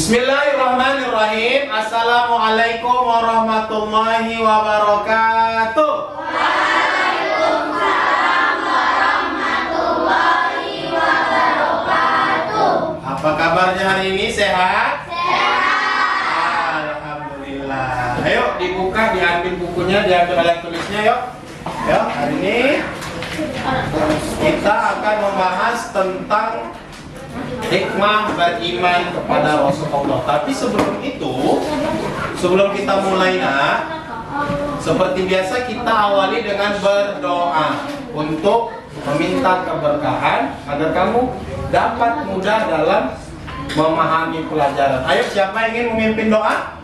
Bismillahirrahmanirrahim. Assalamualaikum warahmatullahi wabarakatuh. Waalaikumsalam warahmatullahi wabarakatuh. Apa kabarnya hari ini? Sehat? Sehat. Alhamdulillah. Ayo dibuka, diambil bukunya, diambil alat tulisnya, yuk. Yuk, hari ini kita akan membahas tentang hikmah beriman kepada Rasulullah. Tapi sebelum itu, sebelum kita mulai seperti biasa kita awali dengan berdoa untuk meminta keberkahan agar kamu dapat mudah dalam memahami pelajaran. Ayo, siapa yang ingin memimpin doa?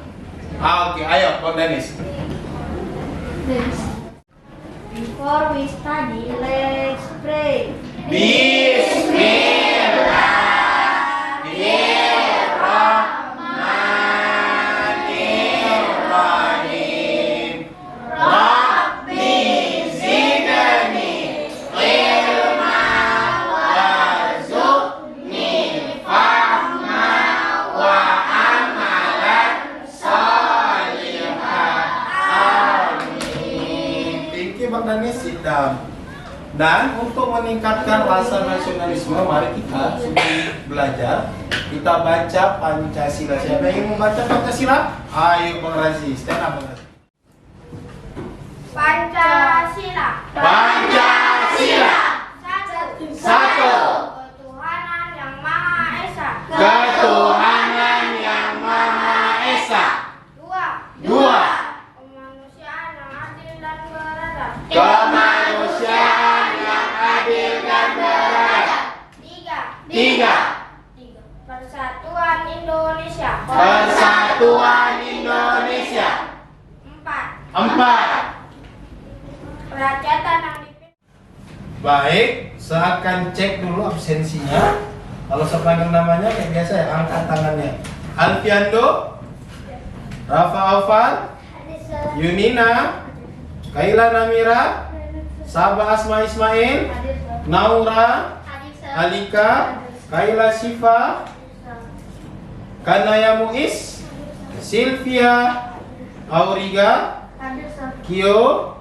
Oke, ayo, Bang Danis. Before we study, let's pray. Bismillahirrahmanirrahim. Rabbi zidni ilma warzuqni fahma wa amalan sholihan. Amin. Thank you, Bang Danis. Sit down. Dan untuk meningkatkan rasa nasionalisme, mari kita sebelum belajar kita baca Pancasila. Siapa yang ingin membaca Pancasila? Ayo, Bang Razi, stand up, Bang Razi. Pancasila. Pancasila. Satu. Ketuhanan yang Maha Esa. Ketuhanan yang Maha Esa. Dua. Kemanusiaan yang adil dan beradab. Kemanusiaan yang adil dan beradab. Tiga. Persatuan Indonesia. Persatuan Indonesia. Empat. Kerakyatan yang dipimpin. Baik, saya akan cek dulu absensinya. Kalau sepanjang namanya kayak biasa ya, angkat tangannya. Alfiando, Rafa Alfan, Yunina, Kaila Namira, Sabah Asma Ismail, Naura, Alika, Kaila Sifa, Kanaya Muiz, Sylvia, Auriga, Kio.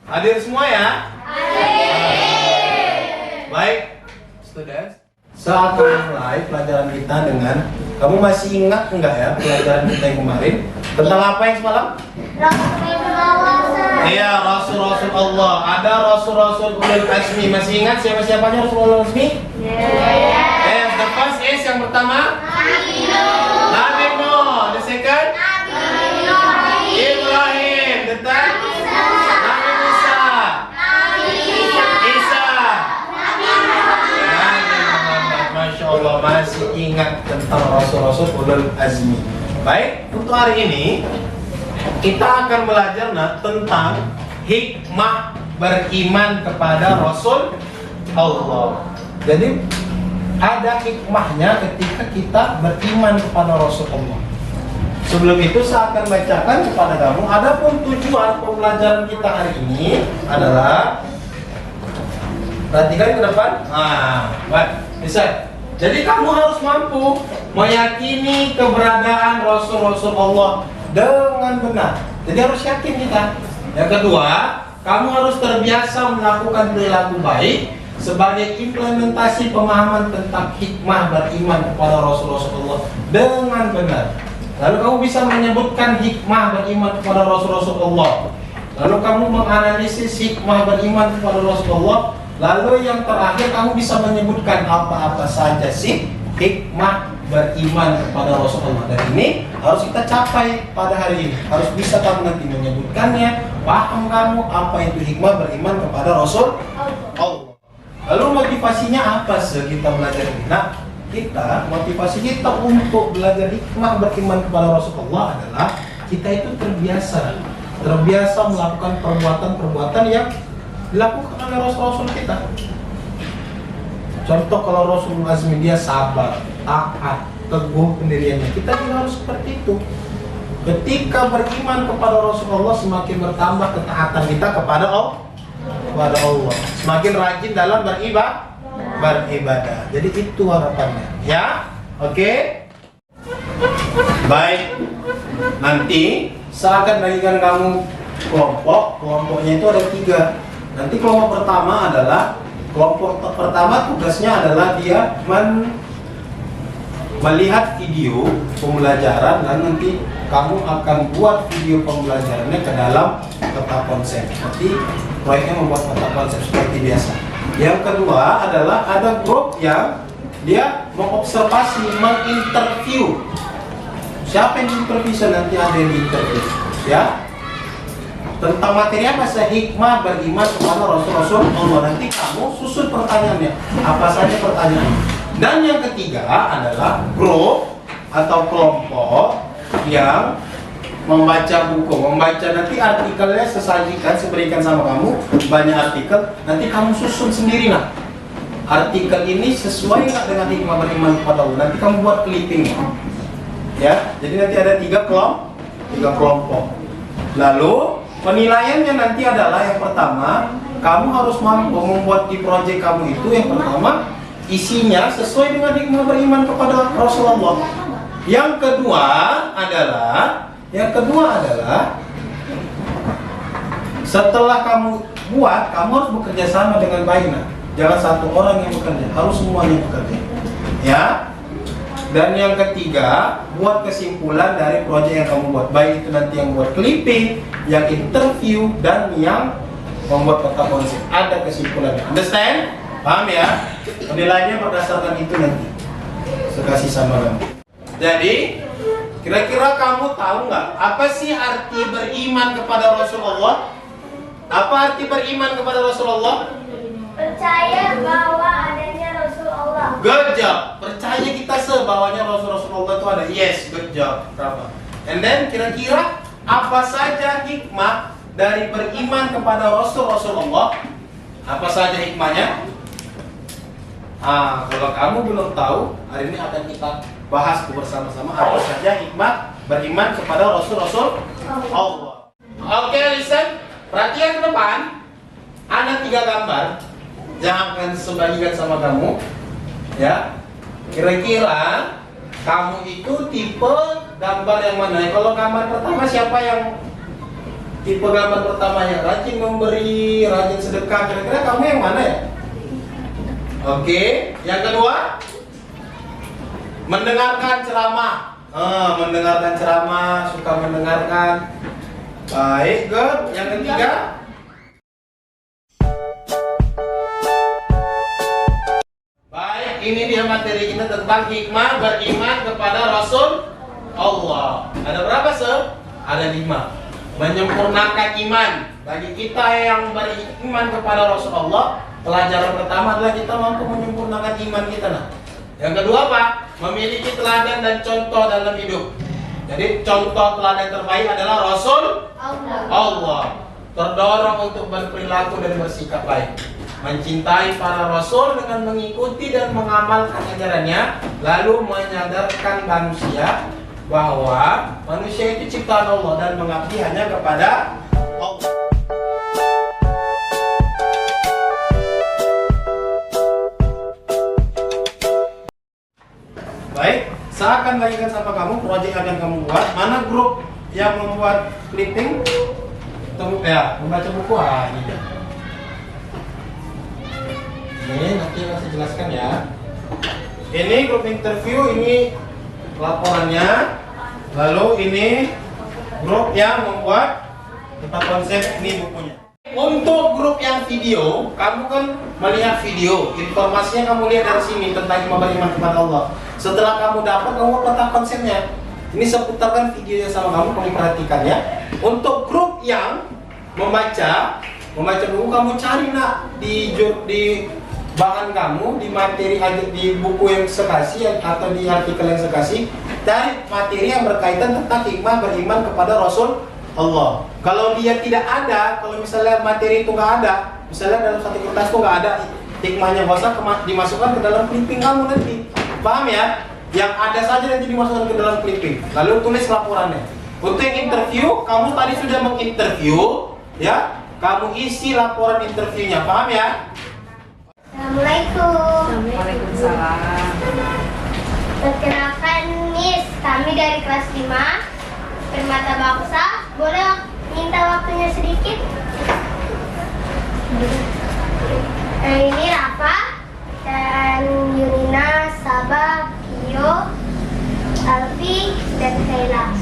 Hadir semua ya? Baik, students. Saya akan mulai pelajaran kita dengan, kamu masih ingat enggak ya pelajaran kita yang kemarin? Tentang apa yang semalam? Iya, Rasul-Rasul Allah. Ada Rasul-Rasul ulul azmi. Masih ingat siapa-siapanya Rasul-Rasul azmi? Yes, the first is yang pertama Nabi Nuh. The second Ibrahim. The third Nabi Musa. Isa. Nabi Muhammad. Masya Allah, masih ingat tentang Rasul-Rasul ulul azmi. Baik, untuk hari ini kita akan belajar tentang hikmah beriman kepada Rasul Allah. Jadi ada hikmahnya ketika kita beriman kepada Rasul Allah. Sebelum itu saya akan bacakan kepada kamu. Adapun tujuan pembelajaran kita hari ini adalah, perhatikan ke depan. Baik, bisa. Jadi kamu harus mampu meyakini keberadaan Rasul-Rasul Allah dengan benar. Jadi harus yakin kita. Yang kedua, kamu harus terbiasa melakukan perilaku baik sebagai implementasi pemahaman tentang hikmah beriman kepada Rasul-Rasul Allah dengan benar. Lalu kamu bisa menyebutkan hikmah beriman kepada Rasul-Rasul Allah. Lalu kamu menganalisis hikmah beriman kepada Rasulullah. Lalu yang terakhir kamu bisa menyebutkan apa-apa saja sih hikmah beriman kepada Rasulullah. Dan ini harus kita capai pada hari ini. Harus bisa kamu nanti menyebutkannya, paham kamu apa itu hikmah beriman kepada Rasul Allah. Lalu motivasinya apa sih kita belajar ini? Nah, motivasi kita untuk belajar hikmah beriman kepada Rasulullah adalah kita itu terbiasa melakukan perbuatan-perbuatan yang dilakukan oleh Rasul-Rasul kita. Contoh, kalau Rasul azmi dia sabar, taat, teguh pendiriannya, kita juga harus seperti itu. Ketika beriman kepada Rasulullah, semakin bertambah ketaatan kita kepada Allah. Semakin rajin dalam beribadah. Jadi itu harapannya. Ya, oke. Baik, nanti saya akan bagikan kamu kelompoknya itu ada 3. Nanti kelompok pertama adalah tugasnya adalah dia melihat video pembelajaran, dan nanti kamu akan buat video pembelajarannya ke dalam peta konsep. Nanti proyeknya membuat peta konsep seperti biasa. Yang kedua adalah ada grup yang dia mengobservasi, menginterview. Siapa yang diinterview? Nanti ada yang diinterview, ya. Tentang materi apa? Hikmah beriman kepada Rasul-Rasul Allah. Nanti kamu susun pertanyaannya, apa saja pertanyaan. Dan yang ketiga adalah grup atau kelompok yang membaca buku, nanti artikelnya sesajikan, seberikan sama kamu banyak artikel. Nanti kamu susun sendiri lah. Artikel ini sesuai nggak dengan hikmah beriman kepada Allah. Nanti kamu buat clipping, ya. Jadi nanti ada 3 kelompok. Lalu penilaiannya nanti adalah yang pertama, kamu harus mampu membuat di proyek kamu itu yang pertama isinya sesuai dengan hikmah beriman kepada Rasulullah. Yang kedua adalah setelah kamu buat, kamu harus bekerja sama dengan baik. Jangan satu orang yang bekerja, harus semuanya bekerja, ya. Dan yang ketiga, buat kesimpulan dari proyek yang kamu buat, baik itu nanti yang buat clipping, yang interview, dan yang membuat peta konsep. Ada kesimpulannya. Understand? Paham ya? Penilaiannya berdasarkan itu nanti. Saya kasih sama kamu. Jadi, kira-kira kamu tahu nggak apa sih arti beriman kepada Rasulullah? Apa arti beriman kepada Rasulullah? Percaya bahwa adanya Rasulullah. Good job. Percaya kita sebawanya Rasulullah itu ada. Yes, good job. Berapa? And then kira-kira apa saja hikmah dari beriman kepada Rasulullah? Apa saja hikmahnya? Kalau kamu belum tahu, hari ini akan kita bahas bersama-sama apa saja hikmah beriman kepada Rasul Allah. Oke, listen. Perhatian ke depan. Ada 3 gambar. Jangan sebagian sama kamu, ya. Kira-kira kamu itu tipe gambar yang mana? Kalau gambar pertama, siapa yang tipe gambar pertamanya? Rajin memberi, rajin sedekah. Kira-kira kamu yang mana ya? Oke. Yang kedua, mendengarkan ceramah. Mendengarkan ceramah, suka mendengarkan. Baik, good. Yang ketiga, ini dia materi kita tentang hikmah beriman kepada Rasul Allah. Ada berapa, Sir? Ada 5. Menyempurnakan iman. Bagi kita yang beriman kepada Rasul Allah, pelajaran pertama adalah kita mampu menyempurnakan iman kita. Yang kedua apa? Memiliki teladan dan contoh dalam hidup. Jadi contoh teladan terbaik adalah Rasul Allah. Terdorong untuk berperilaku dan bersikap baik, mencintai para rasul dengan mengikuti dan mengamalkan ajarannya, lalu menyadarkan manusia bahwa manusia itu ciptaan Allah dan mengabdi hanya kepada Allah. Baik, saya akan bagikan sama kamu proyek yang akan kamu buat. Mana grup yang membuat clipping? Ya, membaca buku ini. Ini nanti saya jelaskan ya. Ini grup interview, ini laporannya. Lalu ini grup yang membuat tentang konsep, ini bukunya. Untuk grup yang video, kamu kan melihat video, informasinya kamu lihat dari sini tentang beriman kepada Allah. Setelah kamu dapat, kamu tentang konsepnya. Ini seputarkan videonya sama kamu perhatikan ya. Untuk grup yang membaca buku, kamu cari di bahan kamu, di materi, di buku yang sekasih atau di artikel yang sekasih, cari materi yang berkaitan tentang hikmah beriman kepada Rasul Allah. Kalau dia tidak ada, kalau misalnya materi itu nggak ada, misalnya dalam satu kertas itu nggak ada hikmahnya, nggak usah dimasukkan ke dalam clipping kamu nanti. Paham ya? Yang ada saja nanti dimasukkan ke dalam clipping. Lalu tulis laporannya. Untuk yang interview, kamu tadi sudah menginterview, ya? Kamu isi laporan interviewnya. Paham ya? Assalamualaikum. Waalaikumsalam. Perkenalkan Miss, Kami dari kelas 5 Permata Bangsa. Boleh minta waktunya sedikit? Ini Rafa dan Yunina, Sabah, Kio, Alfi, dan Kayla.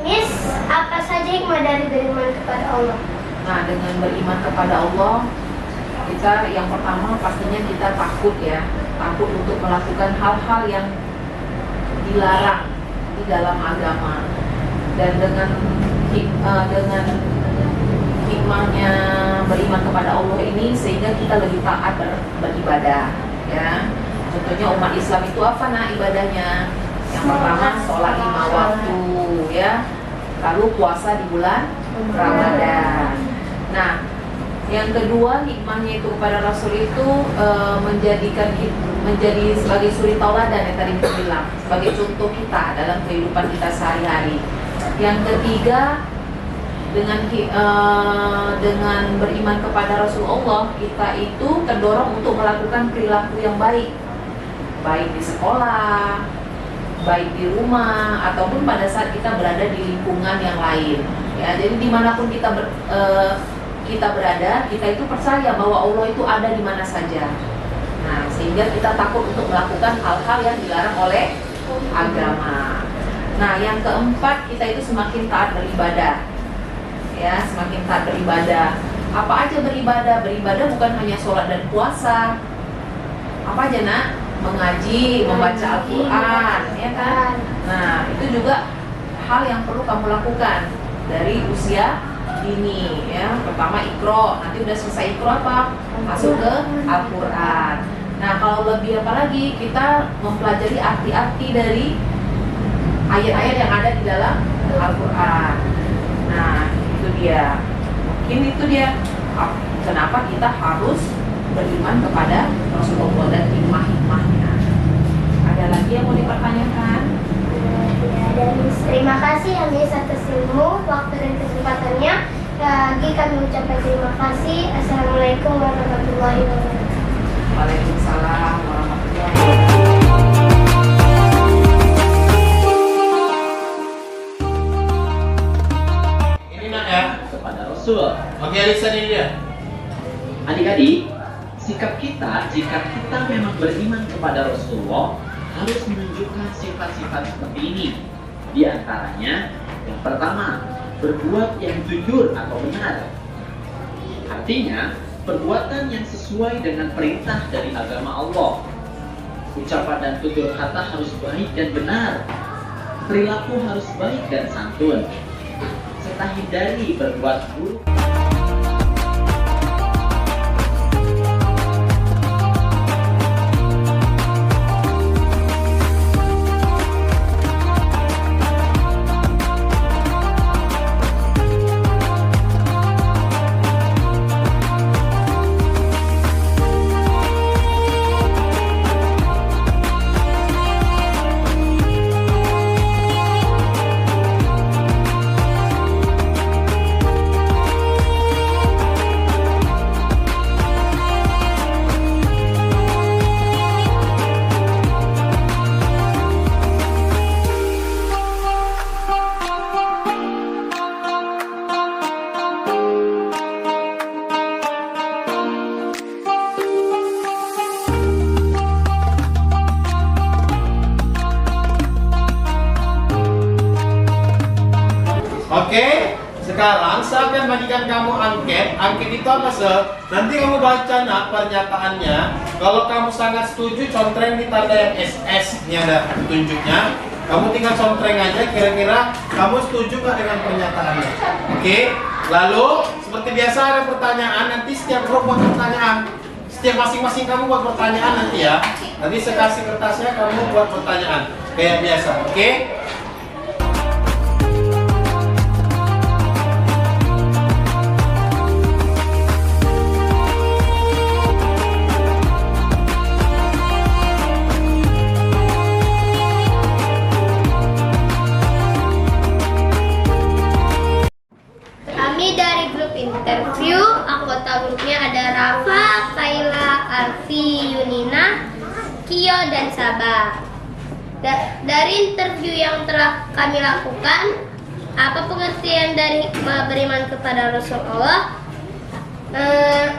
Miss, apa saja hikmah dari beriman kepada Allah? Nah, dengan beriman kepada Allah, kita yang pertama pastinya kita takut ya, takut untuk melakukan hal-hal yang dilarang di dalam agama. Dan dengan hikmahnya beriman kepada Allah ini, sehingga kita lebih taat beribadah ya. Contohnya umat Islam itu apa ibadahnya? Yang pertama sholat 5 waktu ya, lalu puasa di bulan Ramadan. Nah, yang kedua hikmahnya itu kepada Rasul itu menjadi sebagai suri tauladan yang tadi kita bilang, sebagai contoh kita dalam kehidupan kita sehari-hari. Yang ketiga, dengan beriman kepada Rasulullah, kita itu terdorong untuk melakukan perilaku yang baik di sekolah, baik di rumah, ataupun pada saat kita berada di lingkungan yang lain ya. Jadi dimanapun kita berada, kita itu percaya bahwa Allah itu ada di mana saja. Nah, sehingga kita takut untuk melakukan hal-hal yang dilarang oleh agama. Nah, yang keempat, kita itu semakin taat beribadah ya, semakin taat beribadah. Apa aja beribadah? Beribadah bukan hanya sholat dan puasa. Apa aja nak? Mengaji, membaca Al-Quran ya kan? Nah, itu juga hal yang perlu kamu lakukan dari usia dini ya. Pertama Iqra, nanti udah selesai Iqra apa? Masuk ke Al-Quran. Nah, kalau lebih apa lagi, kita mempelajari arti-arti dari ayat-ayat yang ada di dalam Al-Quran. Nah, itu dia. Mungkin itu dia kenapa kita harus beriman kepada Rasulullah dan hikmah-hikmahnya. Ada lagi yang mau dipertanyakan? Dan terima kasih Miss atas ilmu, waktu dan kesempatannya. Lagi kami ucapkan terima kasih. Assalamualaikum warahmatullahi wabarakatuh. Waalaikumsalam warahmatullahi wabarakatuh. Ini nak ya. Kepada Rasul. Oke, Alisa ini dia. Adik-adik, sikap kita jika kita memang beriman kepada Rasulullah harus menunjukkan sifat-sifat seperti ini. Di antaranya, yang pertama, berbuat yang jujur atau benar. Artinya, perbuatan yang sesuai dengan perintah dari agama Allah. Ucapan dan tutur kata harus baik dan benar. Perilaku harus baik dan santun. Serta hindari berbuat buruk. Oke, sekarang saya akan bagikan kamu angket. Angket itu apa, Sir? Nanti kamu baca nak pernyataannya. Kalau kamu sangat setuju, contreng di tanda yang SS. Ini ada petunjuknya. Kamu tinggal contreng aja, kira-kira kamu setuju nggak dengan pernyataannya. Oke, lalu seperti biasa ada pertanyaan. Nanti setiap grup buat pertanyaan. Setiap masing-masing kamu buat pertanyaan nanti ya. Nanti saya kasih kertasnya, kamu buat pertanyaan. Kayak biasa, oke? dan sabar. Dari interview yang telah kami lakukan, apa pengertian dari hikmah beriman kepada Rasulullah?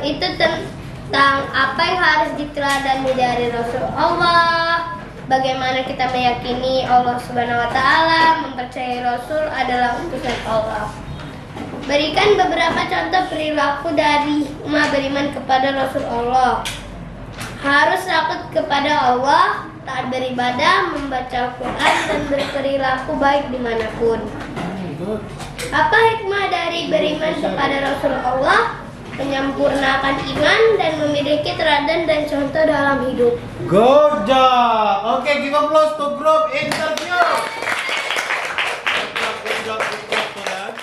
Itu tentang apa yang harus diteladani dari Rasulullah, bagaimana kita meyakini Allah Subhanahu wa Ta'ala, mempercayai Rasul adalah utusan Allah. Berikan beberapa contoh perilaku dari hikmah beriman kepada Rasulullah. Harus takut kepada Allah, taat beribadah, membaca Al-Quran, dan berperilaku baik dimanapun. Apa hikmah dari beriman kepada Rasulullah? Menyempurnakan iman dan memiliki teladan dan contoh dalam hidup. Good job. Oke, give applause to group interview. Good job, saudara.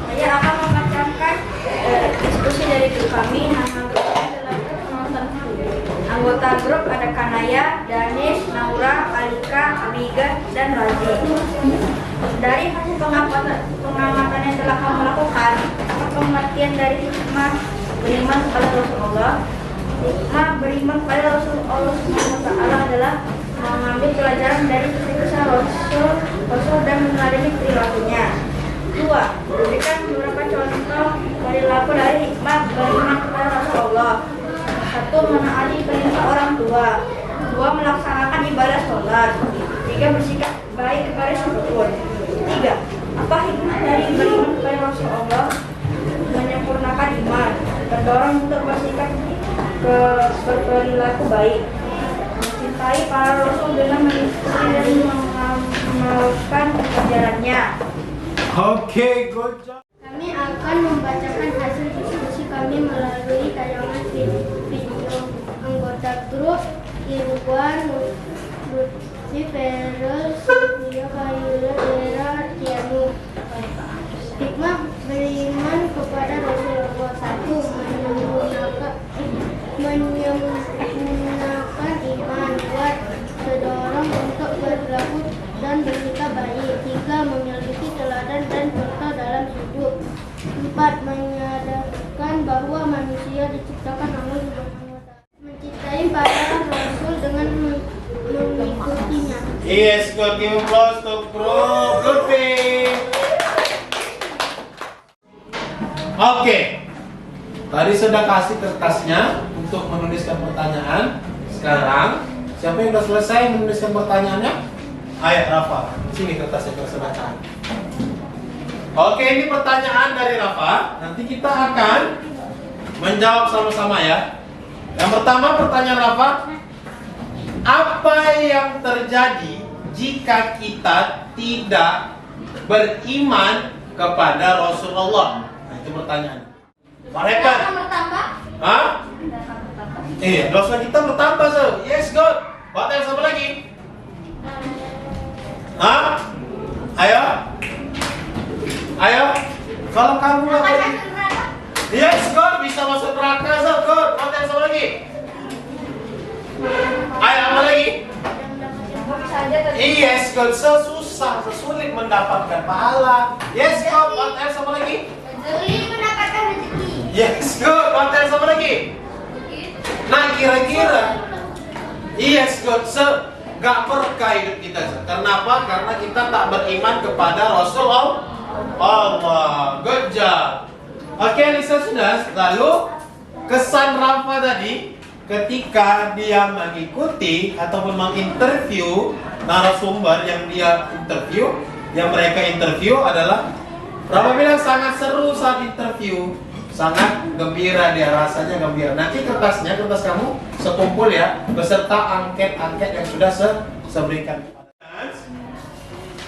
Saya akan membacakan diskusi dari grup kami. Nama grupnya adalah penonton. Anggota grup ada Kanaya, Danis, Naura, Alika, Abiga, dan Razi. Dari hasil pengamatan yang telah kamu lakukan, apa pengertian dari hikmah beriman kepada Rasulullah? Hikmah beriman kepada Rasulullah SWT adalah mengambil pelajaran dari kisah Rasul dan meneladani perilakunya. 2. Berikan beberapa contoh perilaku dari hikmah beriman kepada Rasulullah. 1. Menaati perintah orang tua. 2. Melaksanakan ibadah sholat. 3. Bersikap baik kepada siapapun. 3. Apa hikmah dari beriman kepada Rasulullah? Menyempurnakan iman, terdorong untuk bersikap berperilaku baik, mencintai para Rasul dengan mengikuti dan mengamalkan ajarannya. Oke, good job. Kami akan membacakan hasil diskusi kami melalui tayangan video anggota grup Irwan, Lutfi, Ferel, Sylvia, Kayula, Dera, Artianu. Hikmah beriman kepada Rasulullah. 1. Menyempurnakan iman. 2. Terdorong untuk berlaku dan bersikap baik. 3. Memiliki teladan dan contoh dalam hidup. 4. Menyadarkan bahwa manusia diciptakan Allah Subhanahu wa Ta'ala. Mencintai para Rasul dengan mengikutinya. Yes, good. Give applause to group. Good thing. Oke. Tadi sudah kasih kertasnya untuk menuliskan pertanyaan. Sekarang, siapa yang sudah selesai menuliskan pertanyaannya? Ayo, Rafa. Sini kertasnya kita bacakan. Oke, ini pertanyaan dari Rafa. Nanti kita akan menjawab sama-sama ya. Yang pertama pertanyaan Rafa, apa yang terjadi jika kita tidak beriman kepada Rasulullah? Nah, itu pertanyaan. Mereka bertambah. Hah? Iya, dosa kita bertambah, so. Yes, good. What else, apa lagi? Hah? Ayo. Ayo. Kalau kamu nggak beriman, yes, good. Bisa masuk neraka, so. Good. What else, apa lagi? Ayo, apa lagi? Yes, good. Sesusah, sesulit mendapatkan pahala. Yes, good. What else, apa lagi? Mendapatkan rezeki. Yes, good. What else, apa lagi? Nah, kira-kira yes, good. Gak berkah hidup kita. Kenapa? Karena kita tak beriman kepada Rasulullah. Allah. Good job. Oke, Lisa sudah. Lalu kesan Rafa tadi ketika dia mengikuti ataupun menginterview narasumber yang dia interview, yang mereka interview adalah Rafa bilang sangat seru saat interview, sangat gembira, dia rasanya gembira. Nanti kertas kamu sekumpul ya, beserta angket-angket yang sudah saya berikan.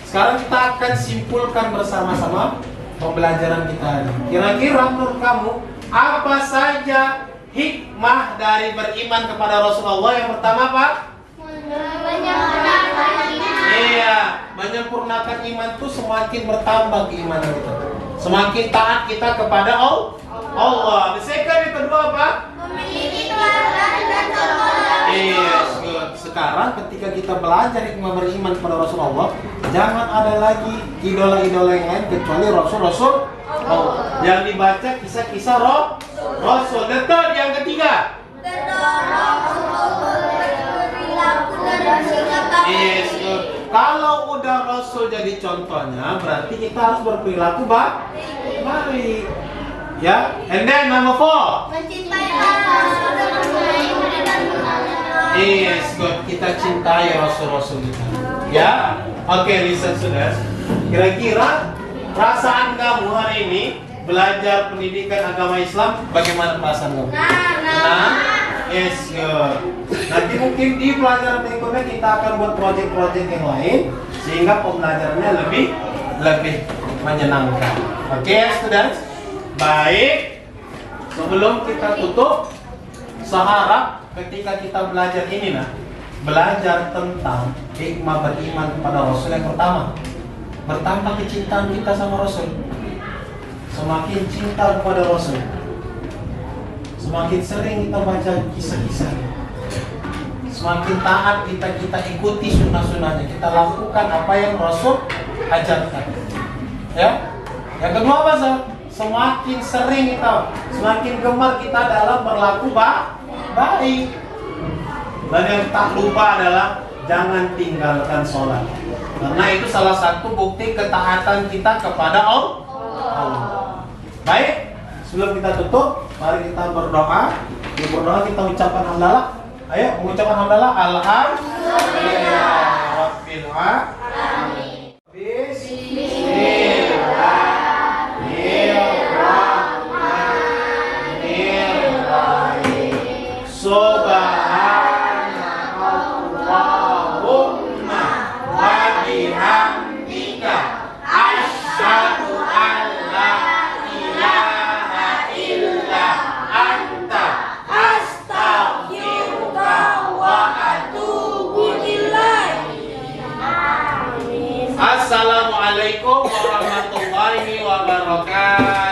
Sekarang kita akan simpulkan bersama-sama pembelajaran kita. Kira-kira menurut kamu apa saja hikmah dari beriman kepada Rasulullah? Yang pertama apa? Menyempurnakan iman. Iya, menyempurnakan iman itu semakin bertambah keimanan kita. Semakin taat kita kepada Allah. The second, yang kedua apa? Memiliki teladan dan contoh. Yes, good. Sekarang ketika kita belajar hikmah beriman kepada Rasulullah, jangan ada lagi idola-idola yang lain kecuali Rasul Allah. Yang dibaca kisah-kisah Rasul. The third, yang ketiga. Terdorong untuk berperilaku Yes, good. Kalau udah Rasul jadi contohnya, berarti kita harus berperilaku baik. Ya, and then number 4. Yes, good. Kita cintai Rasul-Rasul kita. Ya, oke, listen students. Kira-kira perasaan kamu hari ini belajar pendidikan agama Islam, bagaimana perasaan kamu? Nah, yes, good. Nanti mungkin di pelajaran berikutnya kita akan buat proyek-proyek yang lain sehingga pembelajarannya lebih menyenangkan. Oke, students. Baik. Sebelum kita tutup, seharap ketika kita belajar ini belajar tentang hikmah beriman kepada Rasul. Yang pertama, bertambah kecintaan kita sama Rasul. Semakin cinta kepada Rasul, semakin sering kita baca kisah-kisah, semakin taat kita ikuti sunnah-sunnahnya, kita lakukan apa yang Rasul ajarkan. Ya. Yang kedua apa sih? Semakin sering kita, semakin gemar kita dalam berlaku baik. Dan yang tak lupa adalah jangan tinggalkan sholat, karena itu salah satu bukti ketaatan kita kepada Allah. Baik, sebelum kita tutup, mari kita berdoa. Di berdoa kita ucapkan hamdalah. Ayo mengucapkan hamdalah. Alhamdulillah Rabbil alamin. Bismillahirrahmanirrahim. Subhanallahumma wa bihamdika asyhadu an la ilaha illa anta astaghfiruka wa atubu ilaik. Assalamualaikum warahmatullahi wabarakatuh.